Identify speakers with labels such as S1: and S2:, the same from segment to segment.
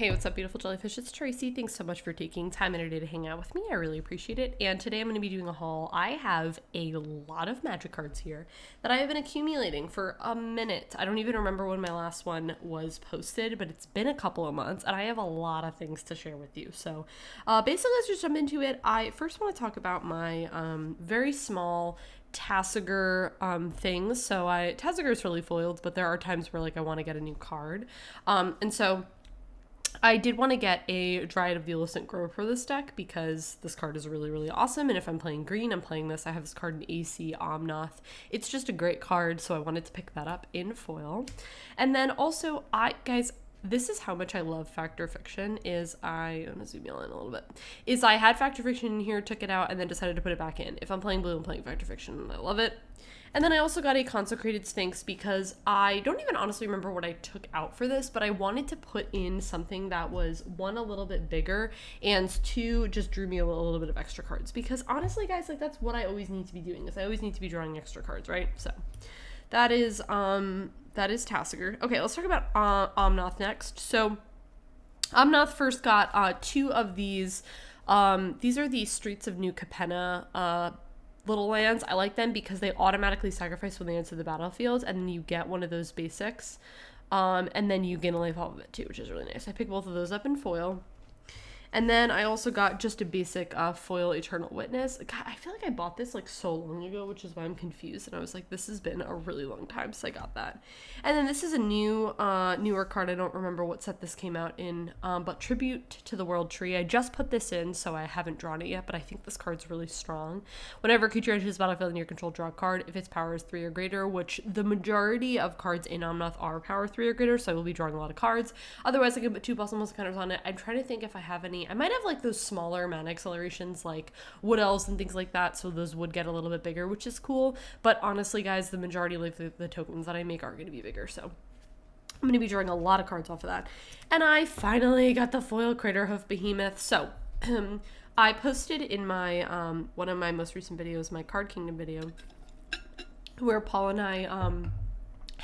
S1: Hey, what's up, beautiful jellyfish? It's Tracy. Thanks so much for taking time in your day to hang out with me. I really appreciate it. And today I'm going to be doing a haul. I have a lot of magic cards here that I have been accumulating for a minute. I don't even remember when my last one was posted, but it's been a couple of months, and I have a lot of things to share with you. So basically, let's just jump into it. I first want to talk about my very small Tassiger things. So Tassiger is really foiled, but there are times where I want to get a new card. And so I did want to get a Dryad of the Illicent Grove for this deck because this card is really, really awesome. And if I'm playing green, I'm playing this. I have this card in AC Omnath. It's just a great card, so I wanted to pick that up in foil. And then also, guys, this is how much I love Fact or Fiction. I'm gonna zoom in a little bit. I had Fact or Fiction in here, took it out, and then decided to put it back in. If I'm playing blue, I'm playing Fact or Fiction, and I love it. And then I also got a Consecrated Sphinx because I don't even honestly remember what I took out for this, but I wanted to put in something that was, one, a little bit bigger, and two, just drew me a little bit of extra cards. Because honestly, guys, that's what I always need to be doing, is I always need to be drawing extra cards, right? So that is Tassiger. Okay, let's talk about Omnath next. So Omnath first got two of these. These are the Streets of New Capenna little lands. I like them because they automatically sacrifice when they enter the battlefield, and then you get one of those basics, and then you gain a life off of it too, which is really nice. I picked both of those up in foil. And then I also got just a basic foil Eternal Witness. God, I feel like I bought this so long ago, which is why I'm confused. And I was like, this has been a really long time since I got that. And then this is a newer card. I don't remember what set this came out in, but Tribute to the World Tree. I just put this in, so I haven't drawn it yet, but I think this card's really strong. Whenever a creature enters the battlefield and your control, draw a card. If its power is 3 or greater, which the majority of cards in Omnath are power 3 or greater, so I will be drawing a lot of cards. Otherwise, I can put 2 Bustle counters on it. I'm trying to think if I have any. I might have those smaller mana accelerations like Wood Elves and things like that, so those would get a little bit bigger, which is cool. But honestly, guys, the majority of the tokens that I make are going to be bigger, so I'm going to be drawing a lot of cards off of that. And I finally got the foil Craterhoof Behemoth. So I posted in my one of my most recent videos, my Card Kingdom video, where Paul and I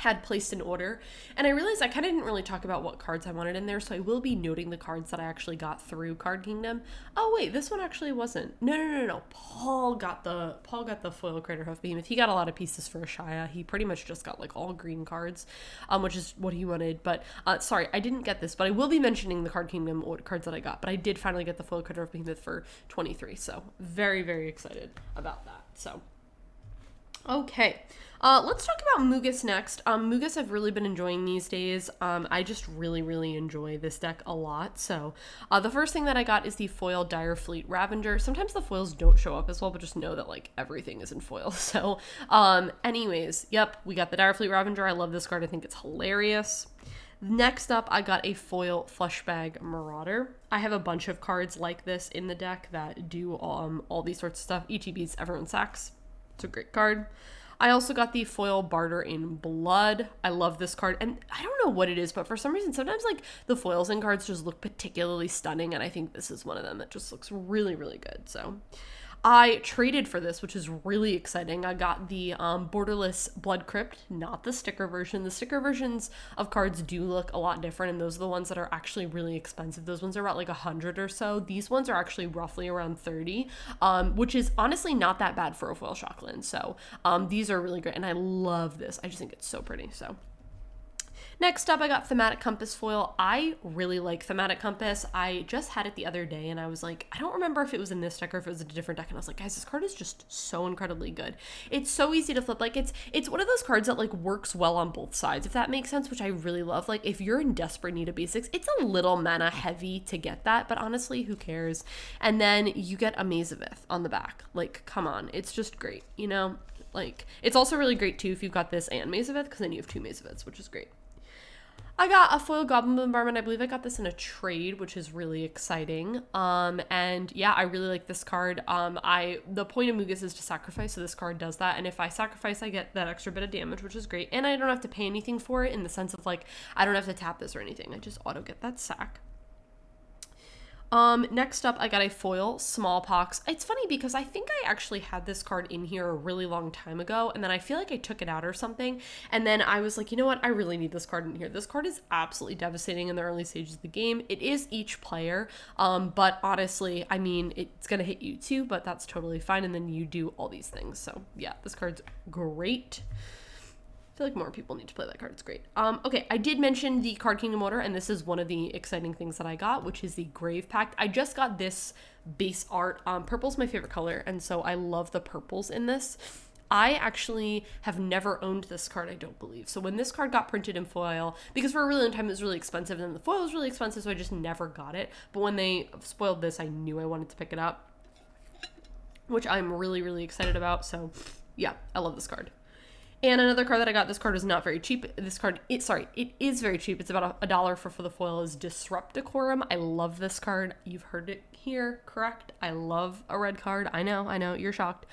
S1: had placed an order, and I realized I kind of didn't really talk about what cards I wanted in there, so I will be noting the cards that I actually got through Card Kingdom. Oh wait, this one actually wasn't. No. Paul got the foil Craterhoof Behemoth. He got a lot of pieces for Ashaya. He pretty much just got all green cards, which is what he wanted. But sorry, I didn't get this, but I will be mentioning the Card Kingdom cards that I got. But I did finally get the foil Craterhoof Behemoth for 23, so very, very excited about that. So okay, let's talk about Mugus next. Mugus I've really been enjoying these days. I just really, really enjoy this deck a lot. So the first thing that I got is the foil Direfleet Ravager. Sometimes the foils don't show up as well, but just know that everything is in foil. So anyways, yep, we got the Direfleet Ravager. I love this card. I think it's hilarious. Next up, I got a foil Flushbag Marauder. I have a bunch of cards like this in the deck that do all these sorts of stuff. ETBs, everyone sacks. It's a great card. I also got the foil Barter in Blood. I love this card. And I don't know what it is, but for some reason, sometimes the foils in cards just look particularly stunning. And I think this is one of them that just looks really, really good. So I traded for this, which is really exciting. I got the Borderless Blood Crypt, not the sticker version. The sticker versions of cards do look a lot different, and those are the ones that are actually really expensive. Those ones are about 100 or so. These ones are actually roughly around 30, which is honestly not that bad for a foil Shockland. So these are really great, and I love this. I just think it's so pretty. So next up, I got Thematic Compass foil. I really like Thematic Compass. I just had it the other day, and I was like, I don't remember if it was in this deck or if it was a different deck, and I was like, guys, this card is just so incredibly good. It's so easy to flip. It's one of those cards that works well on both sides, if that makes sense, which I really love. If you're in desperate need of basics, it's a little mana heavy to get that, but honestly, who cares? And then you get a Mazavith on the back. Come on, it's just great, you know? It's also really great too if you've got this and Mazavith, because then you have 2 Mazaviths, which is great. I got a foil Goblin Bombardment. I believe I got this in a trade, which is really exciting. And yeah, I really like this card. The point of Mugus is to sacrifice, so this card does that. And if I sacrifice, I get that extra bit of damage, which is great. And I don't have to pay anything for it in the sense of I don't have to tap this or anything. I just auto get that sack. Next up, I got a foil Smallpox. It's funny because I think I actually had this card in here a really long time ago, and then I feel like I took it out or something, and then I was like, you know what, I really need this card in here. This card is absolutely devastating in the early stages of the game. It is each player, but honestly, I mean, it's gonna hit you too, but that's totally fine, and then you do all these things. So yeah, this card's great. I feel like more people need to play that card. It's great. Okay, I did mention the Card Kingdom order, and this is one of the exciting things that I got, which is the Grave Pact. I just got this base art. Purple's my favorite color, and so I love the purples in this. I actually have never owned this card, I don't believe. So when this card got printed in foil, because for a really long time it was really expensive, and the foil was really expensive, so I just never got it. But when they spoiled this, I knew I wanted to pick it up, which I'm really, really excited about. So yeah, I love this card. And another card that I got, this card is not very cheap. This card, it is very cheap. It's about $1 for the foil, is Disrupt Decorum. I love this card. You've heard it here, correct? I love a red card. I know, you're shocked.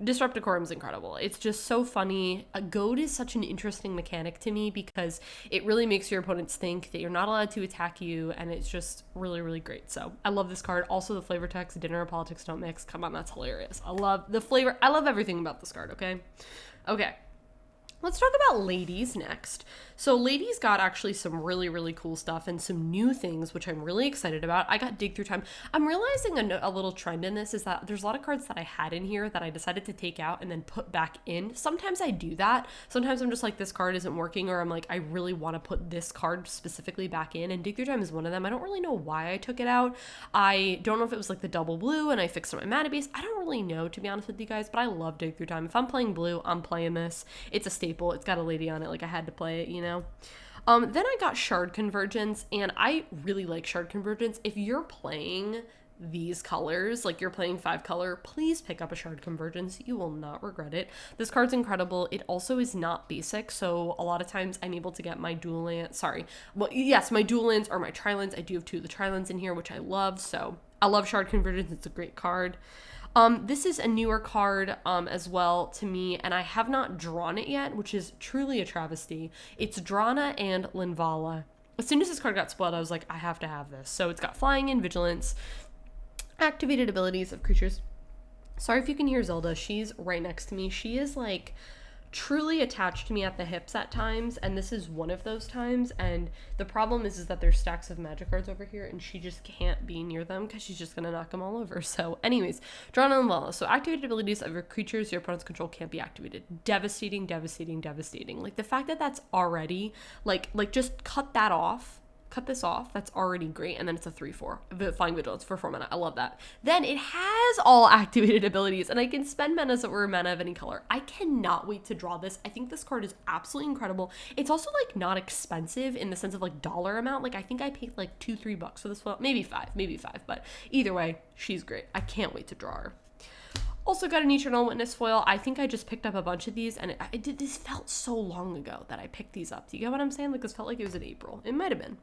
S1: Disrupt Decorum is incredible. It's just so funny. A goad is such an interesting mechanic to me because it really makes your opponents think that you're not allowed to attack you, and it's just really, really great. So I love this card. Also, the flavor text, dinner and politics don't mix. Come on, that's hilarious. I love the flavor. I love everything about this card, okay? Okay. Let's talk about ladies next. So ladies got actually some really, really cool stuff and some new things, which I'm really excited about. I got Dig Through Time. I'm realizing a little trend in this is that there's a lot of cards that I had in here that I decided to take out and then put back in. Sometimes I do that. Sometimes I'm just like, this card isn't working, or I'm like, I really want to put this card specifically back in, and Dig Through Time is one of them. I don't really know why I took it out. I don't know if it was like the double blue and I fixed up my mana base. I don't really know, to be honest with you guys, but I love Dig Through Time. If I'm playing blue, I'm playing this. It's a staple. It's got a lady on it. Like, I had to play it, you know? Then I got Shard Convergence, and I really like Shard Convergence. If you're playing these colors, like you're playing 5-color, please pick up a Shard Convergence. You will not regret it. This card's incredible. It also is not basic, so a lot of times I'm able to get my dual land, my dual lands or my tri-lands. I do have 2 of the tri-lands in here, which I love, so I love Shard Convergence. It's a great card. This is a newer card as well to me, and I have not drawn it yet, which is truly a travesty. It's Drana and Linvala. As soon as this card got spoiled, I was like, I have to have this. So it's got Flying and Vigilance, activated abilities of creatures. Sorry if you can hear Zelda. She's right next to me. She is like truly attached to me at the hips at times, and this is one of those times. And the problem is that there's stacks of magic cards over here, and she just can't be near them because she's just gonna knock them all over. So anyways, Drawn and Lala. So activated abilities of your creatures your opponent's control can't be activated. Devastating, devastating, devastating. Like the fact that that's already like just cut that off. Cut this off. That's already great. And then it's a 3/4 Flying Vigilance for 4 mana. I love that. Then it has all activated abilities, and I can spend manas or mana of any color. I cannot wait to draw this. I think this card is absolutely incredible. It's also like not expensive in the sense of like dollar amount. Like I think I paid like $2-3 for this one, maybe five, but either way, she's great. I can't wait to draw her. Also got an Eternal Witness foil. I think I just picked up a bunch of these, and this felt so long ago that I picked these up. Do you get what I'm saying? Like, this felt like it was in April. It might have been.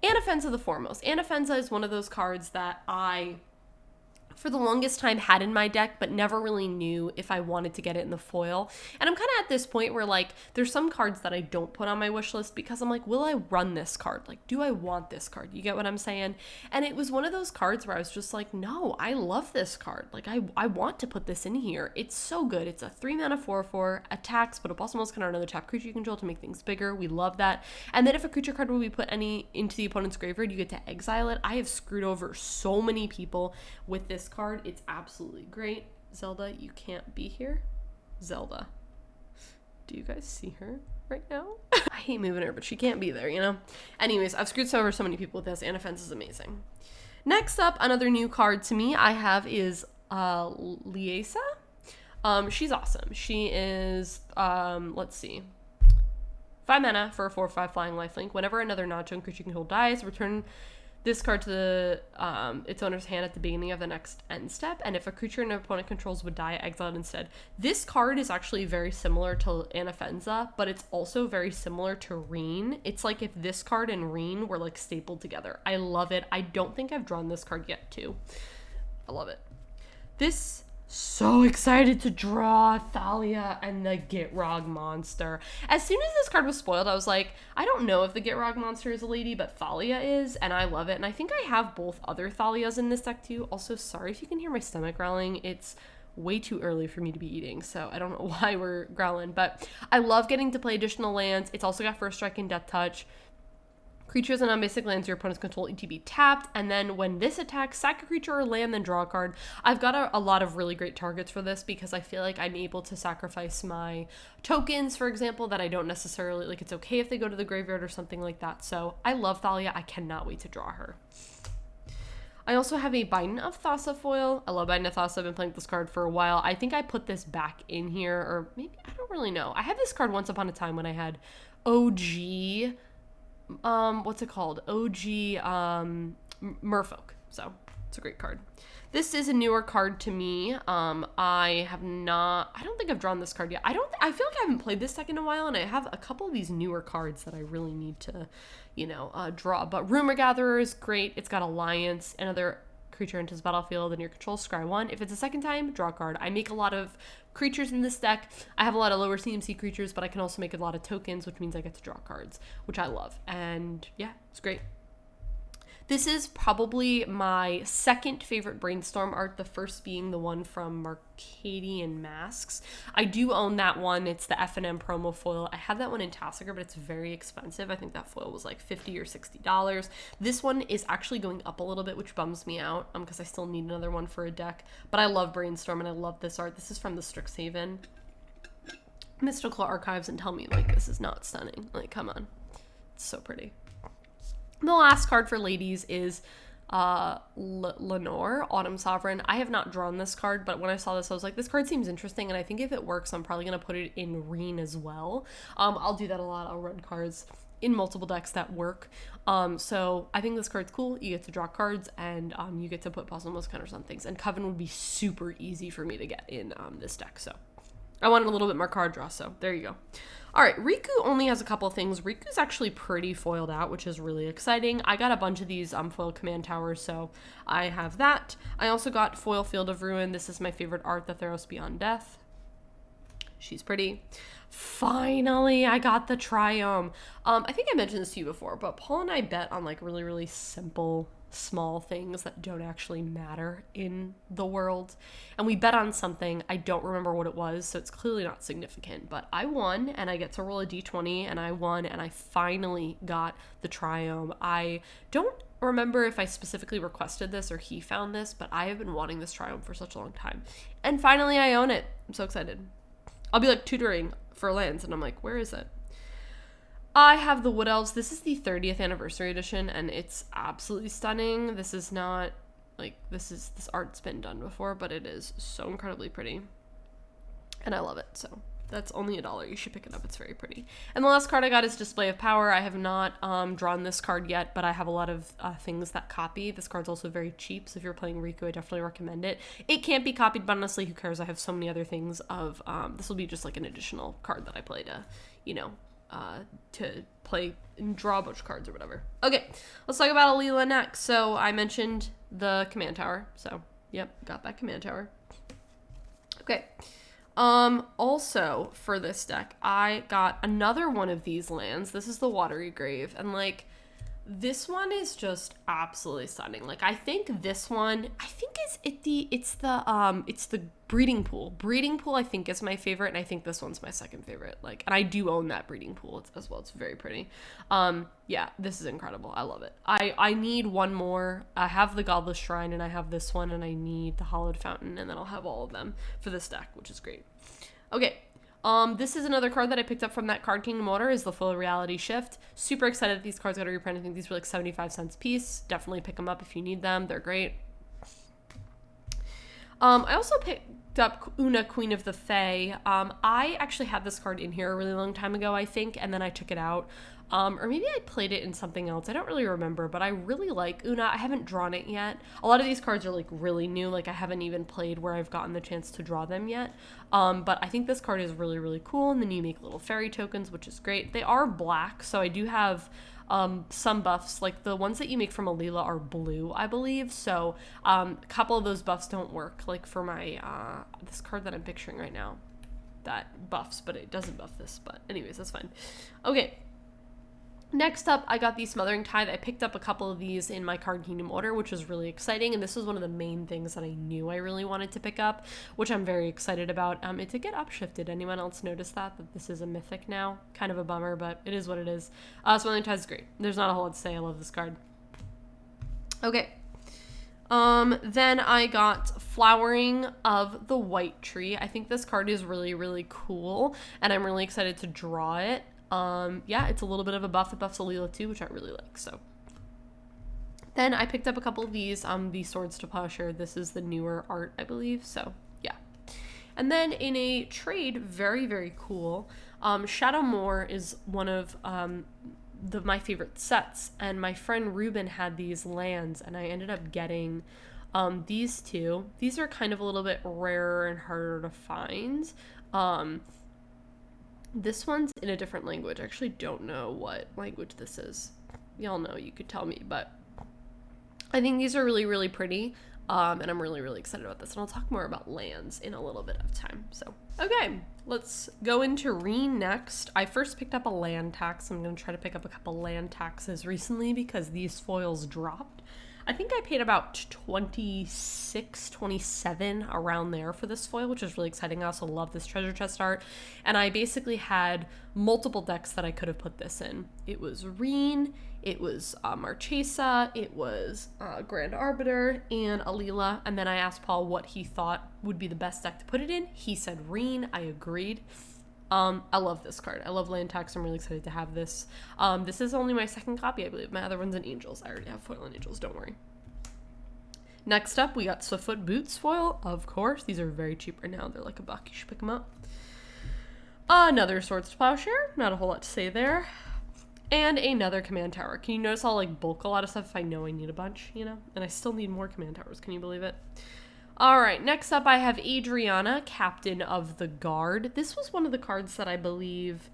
S1: Anafenza the Foremost. Anafenza is one of those cards that I, for the longest time, had in my deck, but never really knew if I wanted to get it in the foil. And I'm kind of at this point where, like, there's some cards that I don't put on my wish list because I'm like, will I run this card? Like, do I want this card? You get what I'm saying? And it was one of those cards where I was just like, no, I love this card. Like, I want to put this in here. It's so good. It's a 3-mana 4/4, attacks, but it also must counter another tap creature you control to make things bigger. We love that. And then if a creature card will be put into the opponent's graveyard, you get to exile it. I have screwed over so many people with this card. It's absolutely great. Zelda, you can't be here. Zelda, do you guys see her right now? I hate moving her, but she can't be there, you know? Anyways, I've screwed over so many people with this. Anafenza is amazing. Next up, another new card to me I have is Liesa. She's awesome. She is, let's see, 5 mana for a 4/5 flying lifelink. Whenever another non-junk creature you control dies, return this card to its owner's hand at the beginning of the next end step, and if a creature an opponent controls would die, exile it instead. This card is actually very similar to Anafenza, but it's also very similar to Reen. It's like if this card and Reen were like stapled together. I love it. I don't think I've drawn this card yet too. I love it. This So excited to draw Thalia and the Gitrog monster. As soon as this card was spoiled, I was like, I don't know if the Gitrog monster is a lady, but Thalia is, and I love it. And I think I have both other Thalias in this deck too. Also, sorry if you can hear my stomach growling. It's way too early for me to be eating, so I don't know why we're growling. But I love getting to play additional lands. It's also got First Strike and Death Touch. Creatures and non-basic lands your opponents control ETB tapped, and then when this attacks, sack a creature or land, then draw a card. I've got a lot of really great targets for this because I feel like I'm able to sacrifice my tokens, for example, that I don't necessarily, like, it's okay if they go to the graveyard or something like that. So I love Thalia. I cannot wait to draw her. I also have a Binding of Thassa foil. I love Binding of Thassa. I've been playing this card for a while. I think I put this back in here, or maybe, I don't really know. I had this card once upon a time when I had OG... what's it called? OG, Merfolk. So it's a great card. This is a newer card to me. I don't think I've drawn this card yet. I feel like I haven't played this deck in a while, and I have a couple of these newer cards that I really need to, draw. But Rumor Gatherer is great. It's got Alliance, another creature enters battlefield and your control, scry 1. If it's a second time, draw a card. I make a lot of creatures in this deck. I have a lot of lower CMC creatures, but I can also make a lot of tokens, which means I get to draw cards, which I love. And yeah, it's great. This is probably my second favorite Brainstorm art, the first being the one from Marcadian Masks. I do own that one. It's the F&M promo foil. I have that one in Tassiger, but it's very expensive. I think that foil was like $50 or $60. This one is actually going up a little bit, which bums me out because I still need another one for a deck. But I love Brainstorm and I love this art. This is from the Strixhaven Mystical Archives, and tell me, like, this is not stunning. Like, come on. It's so pretty. The last card for ladies is Lenore, Autumn Sovereign. I have not drawn this card, but when I saw this, I was like, this card seems interesting, and I think if it works, I'm probably going to put it in Reen as well. I'll do that a lot. I'll run cards in multiple decks that work. So I think this card's cool. You get to draw cards, and you get to put Puzzle counters on things. And Coven would be super easy for me to get in this deck, so I wanted a little bit more card draw, so there you go. All right, Riku only has a couple of things. Riku's actually pretty foiled out, which is really exciting. I got a bunch of these foil command towers, so I have that. I also got foil Field of Ruin. This is my favorite art, the Theros Beyond Death. She's pretty. Finally, I got the Triome. I think I mentioned this to you before, but Paul and I bet on like really, really simple, small things that don't actually matter in the world. And we bet on something. I don't remember what it was, so it's clearly not significant. But I won, and I get to roll a d20, and I won, and I finally got the Triome. I don't remember if I specifically requested this or he found this, but I have been wanting this Triome for such a long time. And finally, I own it. I'm so excited. I'll be like tutoring for lands, and I'm like, where is it? I have the Wood Elves. This is the 30th anniversary edition, and it's absolutely stunning. This is not, like, this art's been done before, but it is so incredibly pretty. And I love it, so that's only $1. You should pick it up. It's very pretty. And the last card I got is Display of Power. I have not drawn this card yet, but I have a lot of things that copy. This card's also very cheap, so if you're playing Riku, I definitely recommend it. It can't be copied, but honestly, who cares? I have so many other things of, this will be just like an additional card that I play to, to play and draw a bunch of cards or whatever. Okay, let's talk about Alila next. So I mentioned the command tower. So, yep, got that command tower. Okay. Also for this deck, I got another one of these lands. This is the Watery Grave, and like, this one is just absolutely stunning. Like, I think this one, it's the Breeding Pool. Breeding Pool, I think, is my favorite, and I think this one's my second favorite. Like, and I do own that Breeding Pool as well. It's very pretty. Yeah, this is incredible. I love it. I need one more. I have the Godless Shrine, and I have this one, and I need the Hallowed Fountain, and then I'll have all of them for this deck, which is great. Okay. This is another card that I picked up from that Card Kingdom order, is the Full Reality Shift. Super excited that these cards got a reprint. I think these were like 75 cents a piece. Definitely pick them up if you need them. They're great. I also picked up Una, Queen of the Fae. I actually had this card in here a really long time ago, I think, and then I took it out. Or maybe I played it in something else. I don't really remember, but I really like Una. I haven't drawn it yet. A lot of these cards are like really new. Like, I haven't even played where I've gotten the chance to draw them yet. But I think this card is really, really cool. And then you make little fairy tokens, which is great. They are black, so I do have some buffs, like the ones that you make from Alila are blue, I believe. So a couple of those buffs don't work, like for my this card that I'm picturing right now that buffs, but it doesn't buff this. But anyways, that's fine. Okay. Next up, I got the Smothering Tithe. I picked up a couple of these in my Card Kingdom order, which was really exciting, and this was one of the main things that I knew I really wanted to pick up, which I'm very excited about. It did get upshifted. Anyone else notice that this is a mythic now? Kind of a bummer, but it is what it is. Smothering Tithe is great. There's not a whole lot to say. I love this card. Okay. Then I got Flowering of the White Tree. I think this card is really, really cool, and I'm really excited to draw it. Yeah, it's a little bit of a buff. It buffs Alila too, which I really like, so. Then I picked up a couple of these, the Swords to Plowshare. This is the newer art, I believe, so yeah. And then in a trade, very, very cool, Shadow Moor is one of my favorite sets, and my friend Ruben had these lands, and I ended up getting these two. These are kind of a little bit rarer and harder to find. This one's in a different language. I actually don't know what language this is. Y'all know, you could tell me, but I think these are really, really pretty, and I'm really, really excited about this, and I'll talk more about lands in a little bit of time, so. Okay, let's go into Reen next. I first picked up a land tax. I'm going to try to pick up a couple land taxes recently because these foils dropped. I think I paid about 26, 27 around there for this foil, which is really exciting. I also love this treasure chest art. And I basically had multiple decks that I could have put this in. It was Reen, it was Marchesa, it was Grand Arbiter, and Alila. And then I asked Paul what he thought would be the best deck to put it in. He said Reen. I agreed. I love this card. I love land tax. I'm really excited to have this. This is only my second copy, I believe. My other one's in Angels. I already have foil in Angels, don't worry. Next up, we got Swiftfoot Boots foil, of course. These are very cheap right now. They're like $1. You should pick them up. Another Swords to Plowshare. Not a whole lot to say there. And another command tower. Can you notice I'll like bulk a lot of stuff if I know I need a bunch, you know? And I still need more command towers. Can you believe it? All right, next up I have Adriana, Captain of the Guard. This was one of the cards that I believe,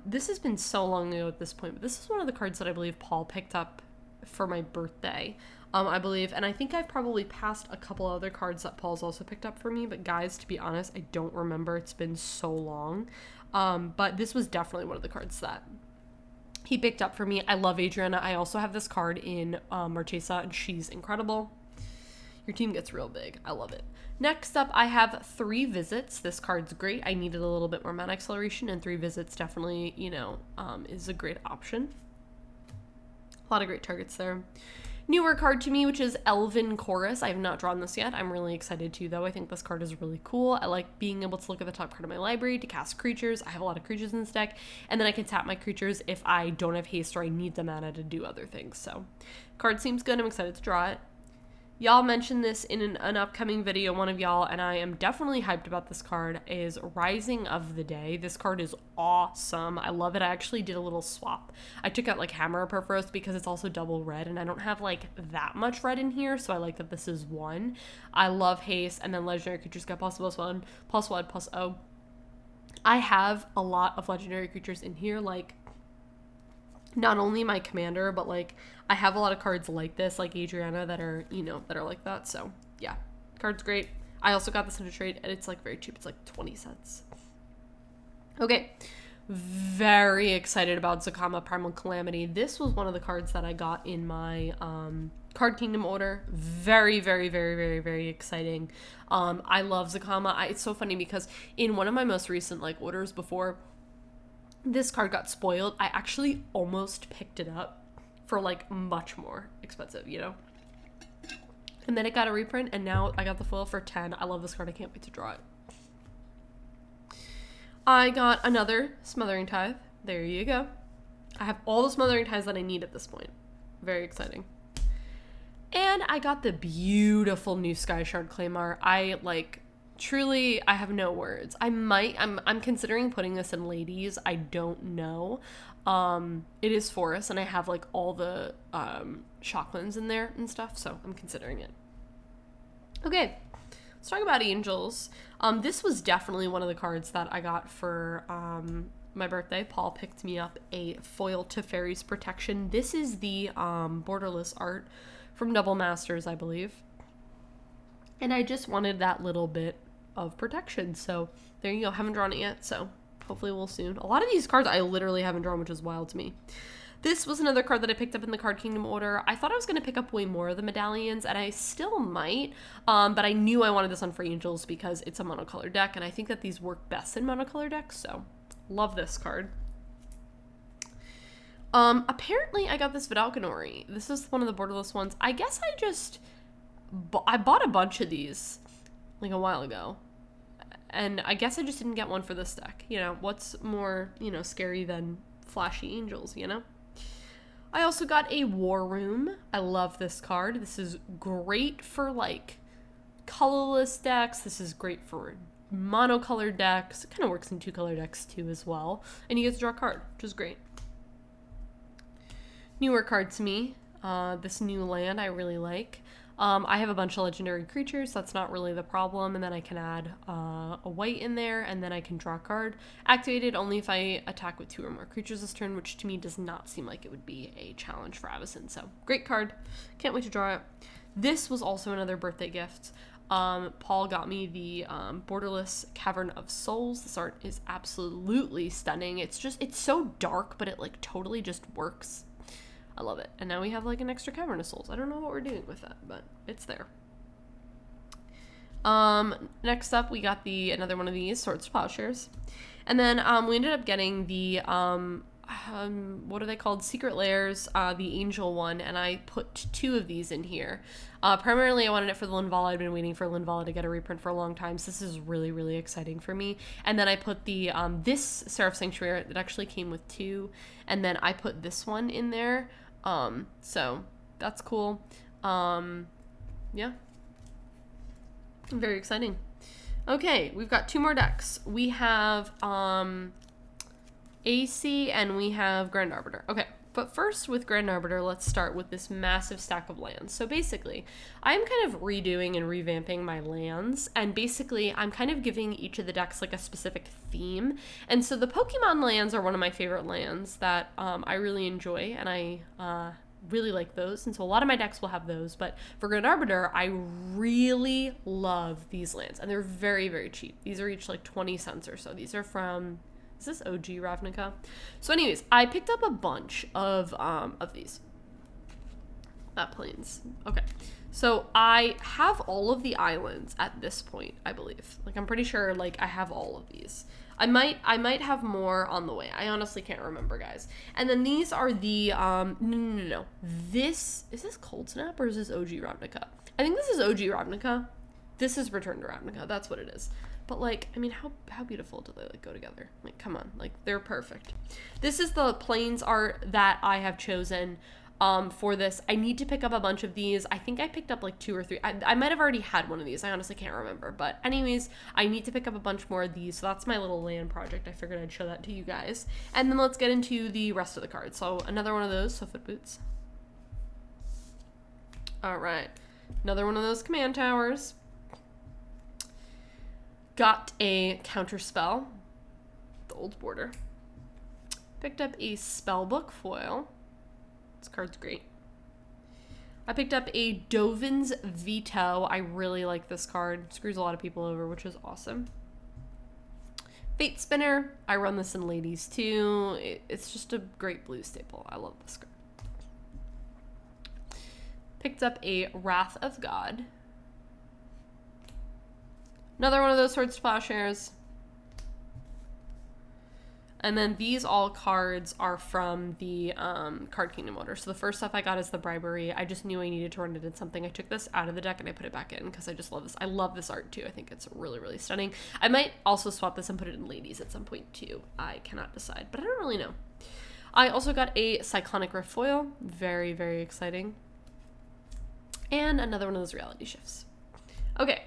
S1: this has been so long ago at this point, but this is one of the cards that I believe Paul picked up for my birthday, I believe. And I think I've probably passed a couple other cards that Paul's also picked up for me, but guys, to be honest, I don't remember. It's been so long. But this was definitely one of the cards that he picked up for me. I love Adriana. I also have this card in Marchesa, and she's incredible. Your team gets real big. I love it. Next up, I have 3 Visits. This card's great. I needed a little bit more mana acceleration, and 3 Visits definitely, you know, is a great option. A lot of great targets there. Newer card to me, which is Elven Chorus. I have not drawn this yet. I'm really excited to, though. I think this card is really cool. I like being able to look at the top card of my library to cast creatures. I have a lot of creatures in this deck, and then I can tap my creatures if I don't have haste or I need the mana to do other things. So, card seems good. I'm excited to draw it. Y'all mentioned this in an upcoming video, one of y'all, and I am definitely hyped about this card, is Rising of the Day. This card is awesome. I love it. I actually did a little swap. I took out like Hammer of Perforos because it's also double red, and I don't have like that much red in here, so I like that this is 1. I love haste, and then legendary creatures get +1/+1/+0. I have a lot of legendary creatures in here, like not only my commander, but like I have a lot of cards like this, like Adriana, that are, you know, that are like that. So yeah, card's great. I also got this in a trade, and it's like very cheap. It's like 20 cents. Okay, very excited about Zakama Primal Calamity. This was one of the cards that I got in my Card Kingdom order. Very, very, very, very, very exciting. I love Zakama. It's so funny because in one of my most recent like orders before this card got spoiled, I actually almost picked it up for like much more expensive, you know? And then it got a reprint, and now I got the foil for 10. I love this card. I can't wait to draw it. I got another Smothering Tithe. There you go. I have all the Smothering Tithes that I need at this point. Very exciting. And I got the beautiful new Sky Shard Claymore. I like, truly, I have no words. I'm considering putting this in Ladies. I don't know. It is Forest, and I have like all the Shocklands in there and stuff, so I'm considering it. Okay, let's talk about Angels. This was definitely one of the cards that I got for my birthday, Paul picked me up a foil Teferi's Protection. This is the borderless art from Double Masters, I believe. And I just wanted that little bit of protection. So there you go. Haven't drawn it yet, so hopefully we'll soon. A lot of these cards I literally haven't drawn, which is wild to me. This was another card that I picked up in the Card Kingdom order. I thought I was going to pick up way more of the medallions, and I still might, but I knew I wanted this on Free Angels because it's a monocolor deck, and I think that these work best in monocolor decks, so love this card. Apparently I got this Vidalcanori. This is one of the borderless ones. I guess I bought a bunch of these like a while ago, and I guess I just didn't get one for this deck. You know, what's more, you know, scary than flashy angels, you know? I also got a War Room. I love this card. This is great for like colorless decks. This is great for monocolored decks. It kind of works in 2-color decks too as well. And you get to draw a card, which is great. Newer card to me. This new land I really like. I have a bunch of legendary creatures, so that's not really the problem, and then I can add a white in there, and then I can draw a card. Activated only if I attack with 2 or more creatures this turn, which to me does not seem like it would be a challenge for Avacyn, so great card. Can't wait to draw it. This was also another birthday gift. Paul got me the borderless Cavern of Souls. This art is absolutely stunning. It's so dark, but it like totally just works. I love it. And now we have like an extra Cavern of Souls. I don't know what we're doing with that, but it's there. Next up, we got another one of these, Swords to Plowshares. And then we ended up getting the, what are they called? Secret Lairs, the Angel one, and I put 2 of these in here. Primarily, I wanted it for the Linvala. I'd been waiting for Linvala to get a reprint for a long time, so this is really, really exciting for me. And then I put the, this Seraph Sanctuary that actually came with 2, and then I put this one in there. So that's cool. Yeah. Very exciting. Okay, we've got 2 more decks. We have, AC and we have Grand Arbiter. Okay, but first with Grand Arbiter, let's start with this massive stack of lands. So basically, I'm kind of redoing and revamping my lands, and basically I'm kind of giving each of the decks like a specific theme. And so the Pokemon lands are one of my favorite lands that I really enjoy, and I really like those, and so a lot of my decks will have those. But for Grand Arbiter, I really love these lands, and they're very, very cheap. These are each like 20 cents or so. These are from, is this OG Ravnica? So anyways, I picked up a bunch of these. Plains. Okay. So I have all of the islands at this point, I believe. Like, I'm pretty sure, like, I have all of these. I might have more on the way. I honestly can't remember, guys. And then these are the, no. Is this Cold Snap or is this OG Ravnica? I think this is OG Ravnica. This is Return to Ravnica. That's what it is. But, like, I mean, how beautiful do they, like, go together? Like, come on. Like, they're perfect. This is the Plains art that I have chosen for this. I need to pick up a bunch of these. I think I picked up, like, 2 or 3. I might have already had one of these. I honestly can't remember. But anyways, I need to pick up a bunch more of these. So that's my little land project. I figured I'd show that to you guys. And then let's get into the rest of the cards. So another one of those. So Foot Boots. All right. Another one of those Command Towers. Got a Counter Spell, the Old Border. Picked up a Spellbook foil. This card's great. I picked up a Dovin's Veto. I really like this card. Screws a lot of people over, which is awesome. Fate Spinner. I run this in Ladies too. It's just a great blue staple. I love this card. Picked up a Wrath of God. Another one of those Swords to Plowshares. And then these all cards are from the Card Kingdom order. So the first stuff I got is the Bribery. I just knew I needed to run it in something. I took this out of the deck and I put it back in because I just love this. I love this art too. I think it's really, really stunning. I might also swap this and put it in Ladies at some point too. I cannot decide, but I don't really know. I also got a Cyclonic Rift foil. Very, very exciting. And another one of those Reality Shifts. Okay.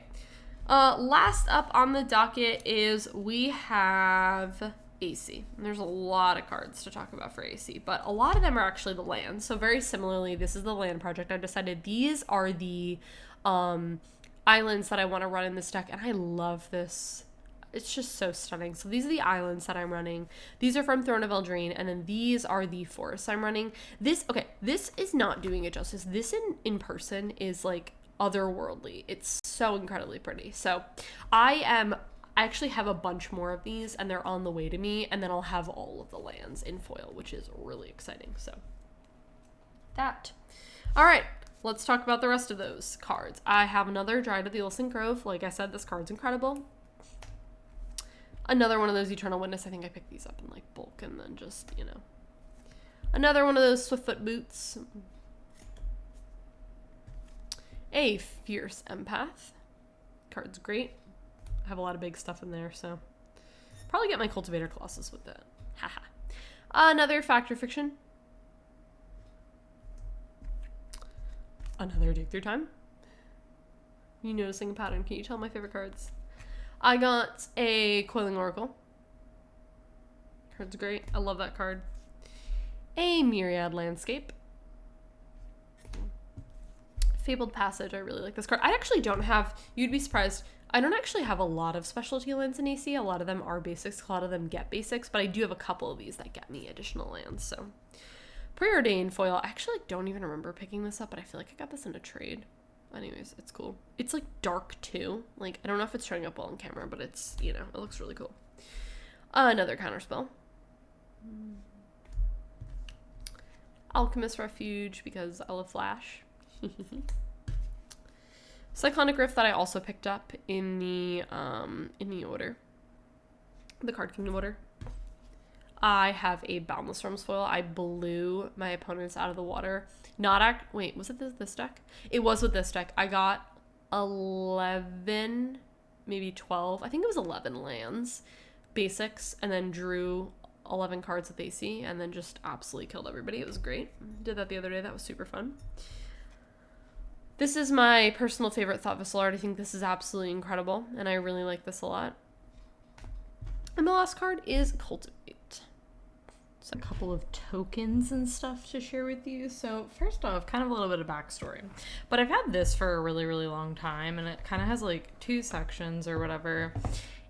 S1: Last up on the docket is we have AC. And there's a lot of cards to talk about for AC, but a lot of them are actually the lands. So very similarly, this is the land project. I decided these are the islands that I want to run in this deck, and I love this. it's just so stunning. So these are the islands that I'm running. These are from Throne of Eldraine, and then these are the forests I'm running. This is not doing it justice. This in person is like otherworldly. It's so incredibly pretty. So I actually have a bunch more of these, and they're on the way to me, and then I'll have all of the lands in foil, which is really exciting. So that. All right, let's talk about the rest of those cards. I have another Dryad of the Illicent Grove. Like I said, this card's incredible. Another one of those Eternal Witness. I think I picked these up in like bulk and then just, you know. Another one of those Swiftfoot Boots. A Fierce Empath. Card's great. I have a lot of big stuff in there, so probably get my Cultivator Colossus with that. Haha. Another Fact or Fiction. Another Dig Through Time. You noticing a pattern? Can you tell my favorite cards? I got a Coiling Oracle. Card's great. I love that card. A Myriad Landscape. Fabled Passage. I really like this card. I actually don't have, you'd be surprised, I don't actually have a lot of specialty lands in AC. A lot of them are basics. A lot of them get basics, but I do have a couple of these that get me additional lands, so. Preordained Foil. I actually don't even remember picking this up, but I feel like I got this in a trade. Anyways, it's cool. It's like dark too. Like, I don't know if it's showing up well on camera, but it's, you know, it looks really cool. Another Counterspell. Alchemist Refuge because I love Flash. Cyclonic Rift that I also picked up in the order. The Card Kingdom order. I have a Boundless Storms foil. I blew my opponents out of the water. Wait, was it this deck? It was with this deck. I got 11, maybe 12. I think it was 11 lands, basics, and then drew 11 cards with AC, and then just absolutely killed everybody. It was great. Did that the other day. That was super fun. This is my personal favorite Thought Vessel art. I think this is absolutely incredible, and I really like this a lot. And the last card is Cultivate. A couple of tokens and stuff to share with you. So first off, kind of a little bit of backstory, but I've had this for a really, really long time, and it kind of has like 2 sections or whatever.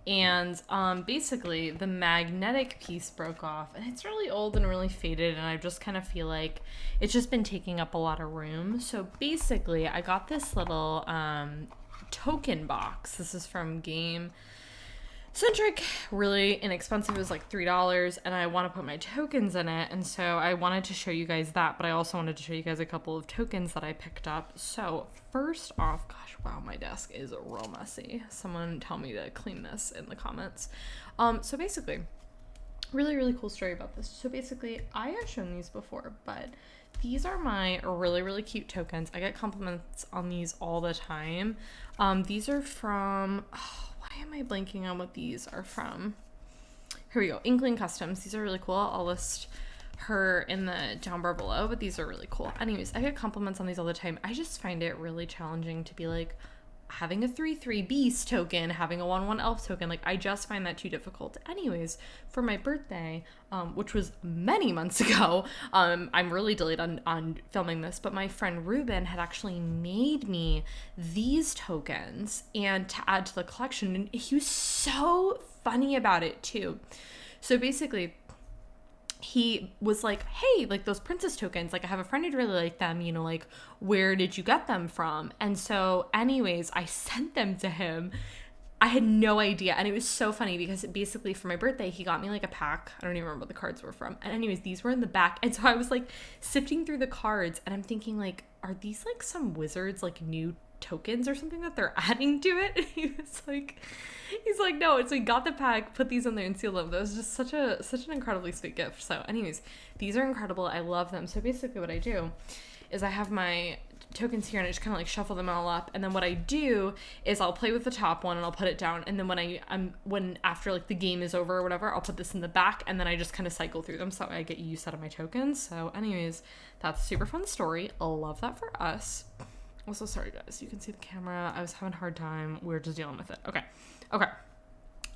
S1: And basically the magnetic piece broke off, and it's really old and really faded, and I just kind of feel like it's just been taking up a lot of room. So basically I got this little token box. This is from Game Centric, really inexpensive. It was like $3, and I want to put my tokens in it, and so I wanted to show you guys that, but I also wanted to show you guys a couple of tokens that I picked up. So first off, gosh, wow, my desk is real messy. Someone tell me to clean this in the comments. So basically, really, really cool story about this. So basically, I have shown these before, but these are my really, really cute tokens. I get compliments on these all the time. These are from... why am I blanking on what these are from? Here we go. Inkling Customs. These are really cool. I'll list her in the down bar below, but these are really cool. Anyways, I get compliments on these all the time. I just find it really challenging to be like, having a 3/3 beast token, having a 1/1 elf token, like I just find that too difficult. Anyways, for my birthday, which was many months ago, I'm really delayed on filming this, but my friend Ruben had actually made me these tokens and to add to the collection, and he was so funny about it too. So basically, he was like, hey, like those princess tokens, like I have a friend who'd really like them, you know, like where did you get them from? And so anyways, I sent them to him. I had no idea, and it was so funny because basically for my birthday he got me like a pack. I don't even remember what the cards were from, and anyways, these were in the back, and so I was like sifting through the cards, and I'm thinking like, are these like some wizards like new tokens or something that they're adding to it? And he's like, no, it's like got the pack, put these in there and seal them. That was just such an incredibly sweet gift. So anyways, these are incredible. I love them. So basically what I do is I have my tokens here and I just kind of like shuffle them all up, and then what I do is I'll play with the top one and I'll put it down, and then when after like the game is over or whatever, I'll put this in the back, and then I just kind of cycle through them so I get use out of my tokens. So anyways, that's a super fun story. I'll love that for us. Also, sorry guys, you can see the camera. I was having a hard time. We're just dealing with it. Okay.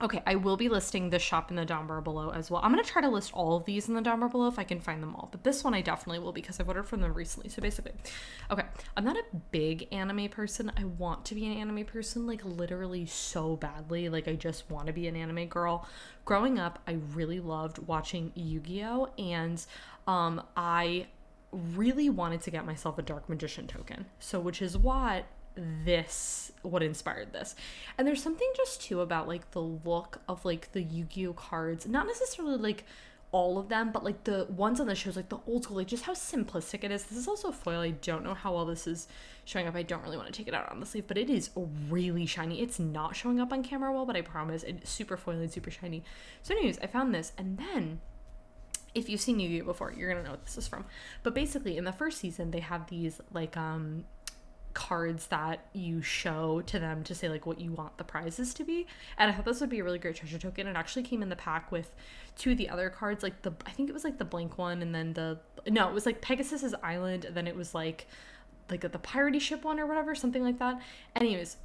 S2: Okay, I will be listing this shop in the down bar below as well. I'm going to try to list all of these in the down bar below if I can find them all. But this one I definitely will because I've ordered from them recently. So basically, okay, I'm not a big anime person. I want to be an anime person, like literally so badly. Like I just want to be an anime girl. Growing up, I really loved watching Yu-Gi-Oh! And I really wanted to get myself a Dark Magician token. So which is what inspired this. And there's something just too about like the look of like the Yu-Gi-Oh cards, not necessarily like all of them, but like the ones on the shows, like the old school, like just how simplistic it is. This is also foil. I don't know how well this is showing up. I don't really want to take it out on the sleeve, but it is really shiny. It's not showing up on camera well, but I promise it's super foily and super shiny. So anyways, I found this, and then if you've seen Yu-Gi-Oh before, you're gonna know what this is from. But basically in the first season they have these like cards that you show to them to say like what you want the prizes to be, and I thought this would be a really great treasure token. It actually came in the pack with two of the other cards, like I think it was like the blank one, and then it was like Pegasus's Island, and then it was like the piratey ship one or whatever, something like that. Anyways,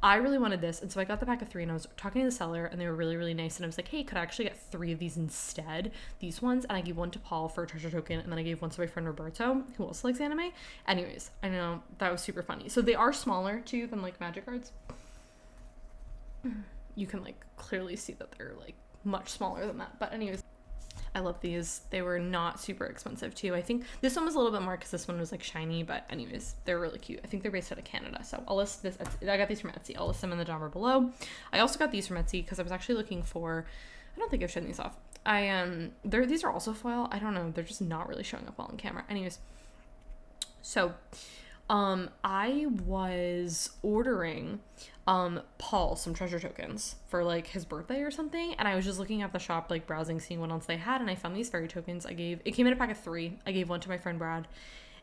S2: I really wanted this, and so I got the pack of 3, and I was talking to the seller, and they were really, really nice, and I was like, hey, could I actually get 3 of these instead, these ones? And I gave one to Paul for a treasure token, and then I gave one to my friend Roberto, who also likes anime. Anyways, I know that was super funny. So they are smaller too than like magic cards. You can like clearly see that they're like much smaller than that, but anyways, I love these. They were not super expensive too. I think this one was a little bit more because this one was like shiny, but anyways, they're really cute. I think they're based out of Canada, so I'll list this. I got these from Etsy. I'll list them in the down bar below. I also got these from Etsy because I was actually looking for, I don't think I've shown these off. These are also foil. I don't know. They're just not really showing up well on camera. Anyways, so I was ordering Paul some treasure tokens for like his birthday or something, and I was just looking at the shop, like browsing, seeing what else they had, and I found these fairy tokens. It came in a pack of 3. I gave one to my friend Brad,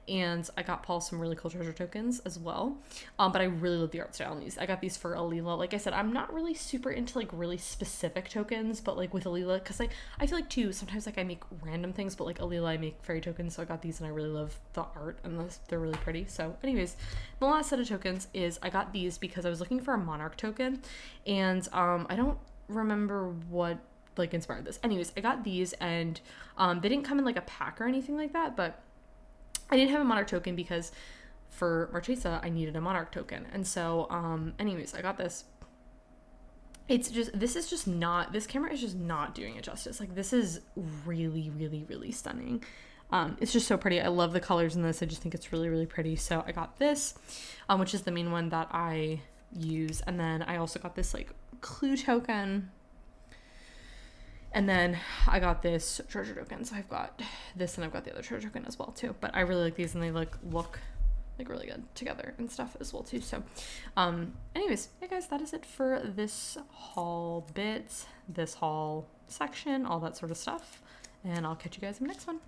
S2: and I got Paul some really cool treasure tokens as well. But I really love the art style on these. I got these for Alila. Like I said, I'm not really super into like really specific tokens, but like with Alila, because like I feel like too sometimes like I make random things, but like Alila I make fairy tokens, so I got these and I really love the art and they're really pretty. So anyways, the last set of tokens is I got these because I was looking for a monarch token, and I don't remember what like inspired this. Anyways, I got these, and they didn't come in like a pack or anything like that, but I didn't have a monarch token because for Marchesa I needed a monarch token. And so anyways, I got this. This camera is just not doing it justice. Like this is really, really, really stunning. It's just so pretty. I love the colors in this. I just think it's really, really pretty. So I got this, which is the main one that I use. And then I also got this like clue token. And then I got this treasure token. So I've got this, and I've got the other treasure token as well too. But I really like these, and they like look like really good together and stuff as well too. So anyways, yeah guys, that is it for this haul bit, this haul section, all that sort of stuff. And I'll catch you guys in the next one.